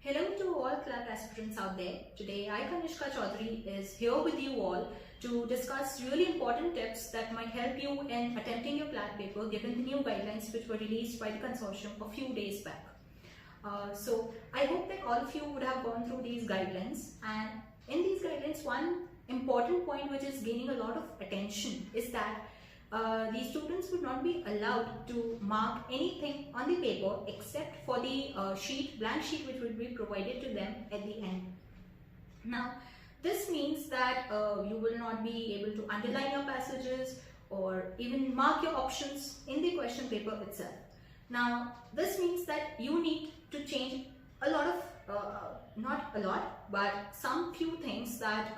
Hello to all CLAT aspirants out there. Today I, Kanishka Chaudhary, is here with you all to discuss really important tips that might help you in attempting your CLAT paper given the new guidelines which were released by the consortium a few days back. So I hope that all of you would have gone through these guidelines, and in these guidelines one important point which is gaining a lot of attention is that these students would not be allowed to mark anything on the paper except for the blank sheet which would be provided to them at the end. Now this means that you will not be able to underline your passages or even mark your options in the question paper itself. Now this means that you need to change a lot of, not a lot, but some few things that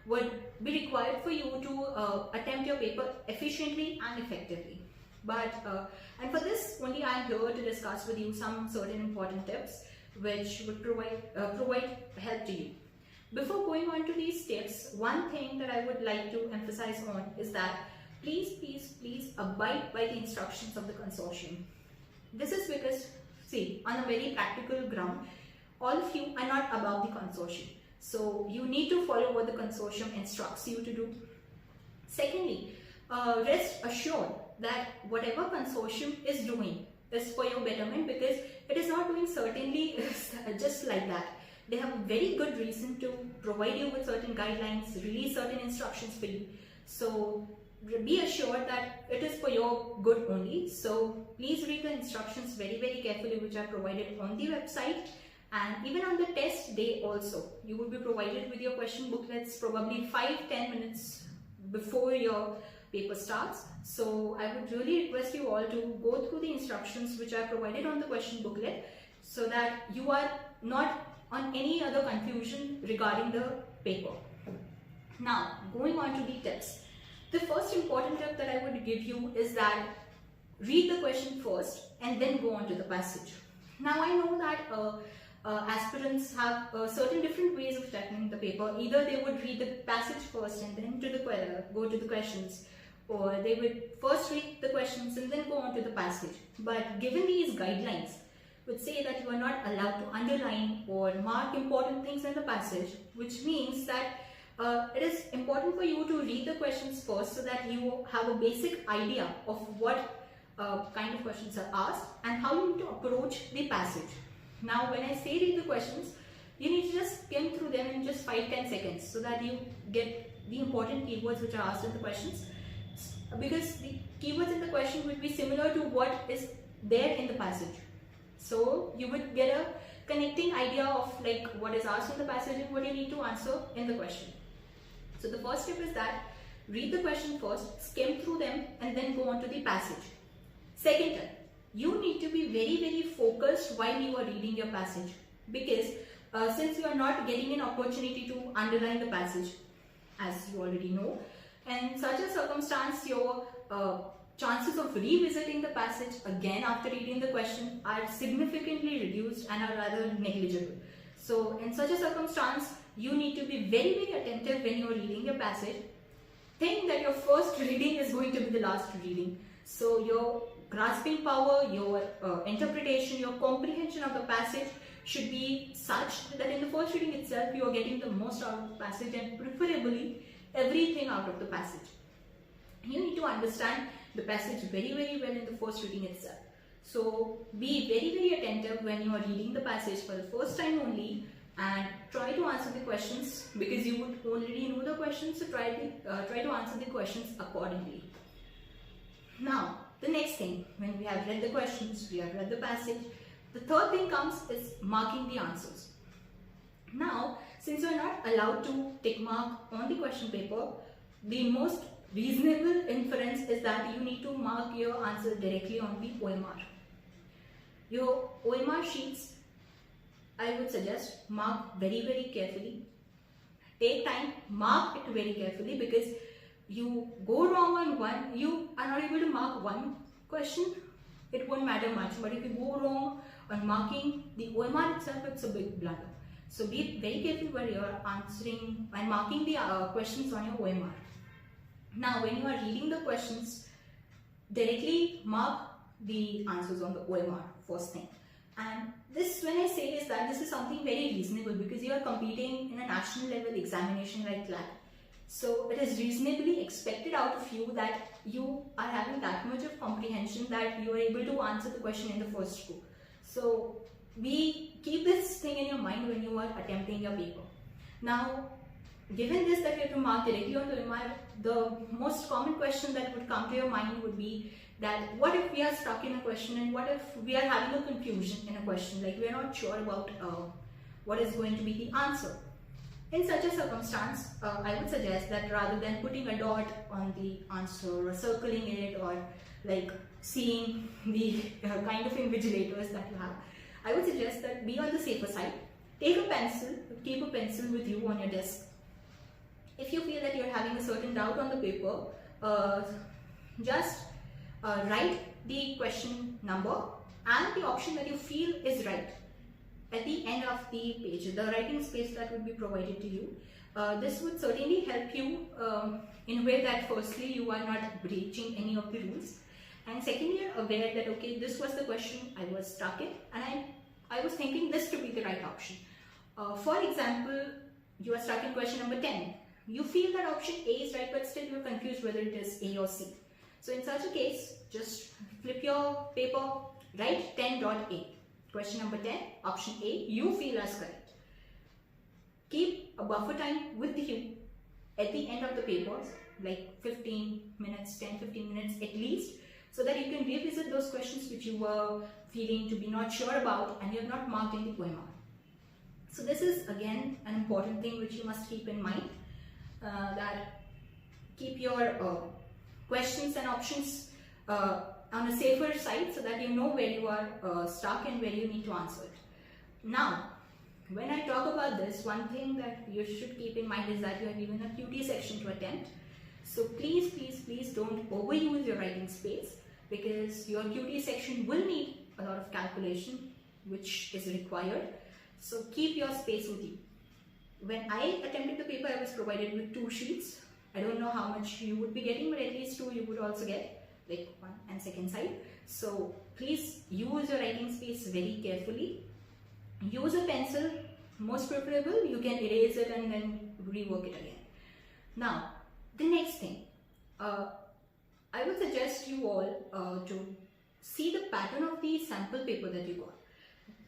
would be required for you to attempt your paper efficiently and effectively. And for this only I am here to discuss with you some certain important tips which would provide help to you. Before going on to these tips, one thing that I would like to emphasize on is that please abide by the instructions of the consortium. This is because, see, on a very practical ground, all of you are not above the consortium. So you need to follow what the consortium instructs you to do. Secondly, rest assured that whatever consortium is doing is for your betterment, because it is not doing certainly just like that. They have a very good reason to provide you with certain guidelines, release certain instructions for you. So be assured that it is for your good only. So please read the instructions very carefully which are provided on the website. And even on the test day also, you will be provided with your question booklets probably 5-10 minutes before your paper starts. So I would really request you all to go through the instructions which are provided on the question booklet so that you are not on any other confusion regarding the paper. Now, going on to the tips. The first important tip that I would give you is that read the question first and then go on to the passage. Now I know that aspirants have certain different ways of tackling the paper. Either they would read the passage first and then go to the questions, or they would first read the questions and then go on to the passage. But given these guidelines which say that you are not allowed to underline or mark important things in the passage, which means that it is important for you to read the questions first so that you have a basic idea of what kind of questions are asked and how you need to approach the passage. Now when I say read the questions, you need to just skim through them in just 5-10 seconds so that you get the important keywords which are asked in the questions, because the keywords in the question would be similar to what is there in the passage. So you would get a connecting idea of like what is asked in the passage and what you need to answer in the question. So the first tip is that read the question first, skim through them and then go on to the passage. Second tip, you need to be very focused while you are reading your passage, because since you are not getting an opportunity to underline the passage, as you already know, in such a circumstance your chances of revisiting the passage again after reading the question are significantly reduced and are rather negligible. So in such a circumstance, you need to be very attentive when you are reading your passage. Think that your first reading is going to be the last reading. So your grasping power, your interpretation, your comprehension of the passage should be such that in the first reading itself you are getting the most out of the passage and preferably everything out of the passage. You need to understand the passage very well in the first reading itself. So be very attentive when you are reading the passage for the first time only, and try to answer the questions, because you would already know the questions, so try to answer the questions accordingly. Now the next thing, when we have read the questions, we have read the passage, the third thing comes is marking the answers. Now since you are not allowed to tick mark on the question paper, the most reasonable inference is that you need to mark your answer directly on the OMR. Your OMR sheets, I would suggest mark very carefully. Take time, mark it very carefully, because you go wrong on one, you are not able to mark one question, it won't matter much. But if you go wrong on marking the OMR itself, it's a big blunder. So be very careful when you are answering and marking the questions on your OMR. Now when you are reading the questions, directly mark the answers on the OMR first thing. And this, when I say, is that this is something very reasonable because you are competing in a national level examination like CLAT. So it is reasonably expected out of you that you are having that much of comprehension that you are able to answer the question in the first go. So we keep this thing in your mind when you are attempting your paper. Now, given this that you have to mark directly on the OMR, the most common question that would come to your mind would be that what if we are stuck in a question, and what if we are having a confusion in a question, like we are not sure about what is going to be the answer. In such a circumstance, I would suggest that rather than putting a dot on the answer or circling it or like seeing the kind of invigilators that you have, I would suggest that be on the safer side. Take a pencil, keep a pencil with you on your desk. If you feel that you're having a certain doubt on the paper, just write the question number and the option that you feel is right at the end of the page, the writing space that would be provided to you. This would certainly help you in a way that firstly you are not breaching any of the rules, and secondly you're aware that okay, this was the question I was stuck in and I was thinking this to be the right option. For example, you are stuck in question number 10. You feel that option A is right, but still you're confused whether it is A or C. So in such a case, just flip your paper, write 10.A. Question number 10, option A, you feel as correct. Keep a buffer time with you at the end of the papers, like 15 minutes, 10-15 minutes at least, so that you can revisit those questions which you were feeling to be not sure about and you have not marked in the OMR. So this is again an important thing which you must keep in mind, that keep your questions and options on a safer side so that you know where you are stuck and where you need to answer it. Now, when I talk about this, one thing that you should keep in mind is that you are given a QT section to attempt. So please, please, please don't overuse your writing space, because your QT section will need a lot of calculation which is required. So keep your space with you. When I attempted the paper, I was provided with 2 sheets. I don't know how much you would be getting, but at least 2 you would also get, like 1 and 2nd side. So please use your writing space very carefully. Use a pencil, most preferable. You can erase it and then rework it again. Now, the next thing, I would suggest you all to see the pattern of the sample paper that you got.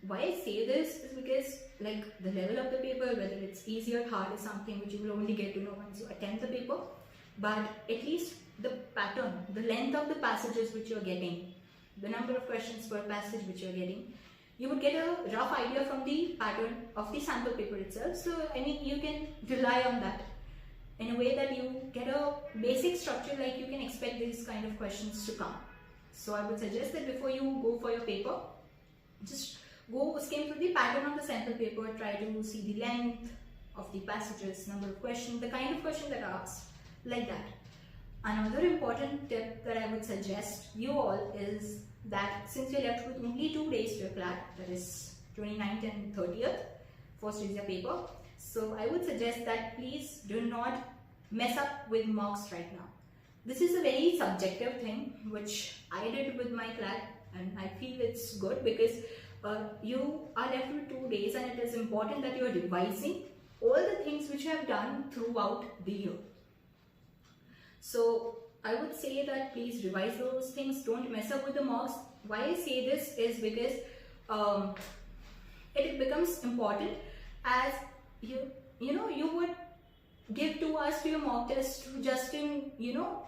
Why I say this is because like the level of the paper, whether it's easy or hard, is something which you will only get to know once you attempt the paper. But at least the pattern, the length of the passages which you're getting, the number of questions per passage which you're getting, you would get a rough idea from the pattern of the sample paper itself. So I mean, you can rely on that in a way that you get a basic structure, like you can expect these kind of questions to come. So I would suggest that before you go for your paper, just go skim through the pattern of the sample paper, try to see the length of the passages, number of questions, the kind of question that are asked, like that. Another important tip that I would suggest you all is that since you're left with only 2 days to your CLAT, that is 29th and 30th, first is your paper. So I would suggest that please do not mess up with mocks right now. This is a very subjective thing which I did with my CLAT, and I feel it's good because you are left with 2 days, and it is important that you are revising all the things which you have done throughout the year. So I would say that please revise those things, don't mess up with the mocks. Why I say this is because it becomes important as you would give 2 hours to your mock test just in,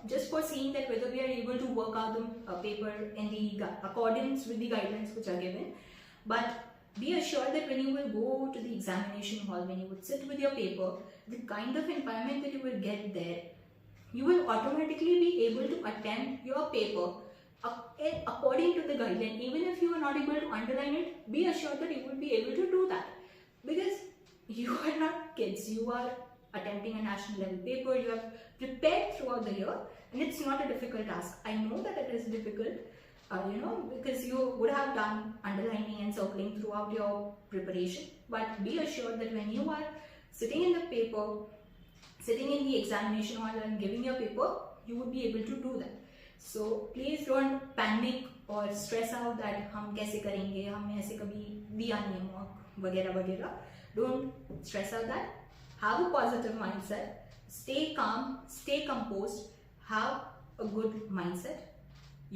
just for seeing that whether we are able to work out the paper in the accordance with the guidelines which are given. But be assured that when you will go to the examination hall, when you would sit with your paper, the kind of environment that you will get there, you will automatically be able to attempt your paper according to the guideline. Even if you are not able to underline it, be assured that you will be able to do that, because you are not kids. You are attempting a national level paper. You have prepared throughout the year, and it's not a difficult task. I know that it is difficult, because you would have done underlining and circling throughout your preparation. But be assured that when you are sitting in the paper, sitting in the examination hall and giving your paper, you would be able to do that. So please don't panic और stress out that हम कैसे करेंगे, हमने ऐसे कभी दिया नहीं है मॉक वगैरह वगैरह. Don't stress out that. Have a positive mindset. Stay calm, stay composed, have a good mindset.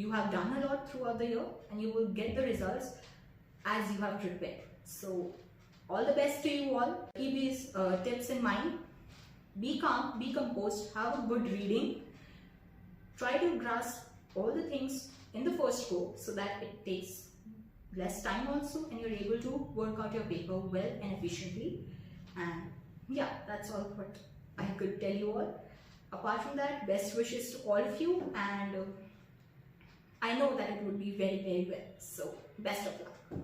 You have done a lot throughout the year and you will get the results as you have prepared. So, all the best to you all. Keep these tips in mind. Be calm, be composed, have a good reading. Try to grasp all the things in the first go so that it takes less time also and you're able to work out your paper well and efficiently. And yeah, that's all what I could tell you all. Apart from that, best wishes to all of you, and I know that it would be very, very well. So, best of luck.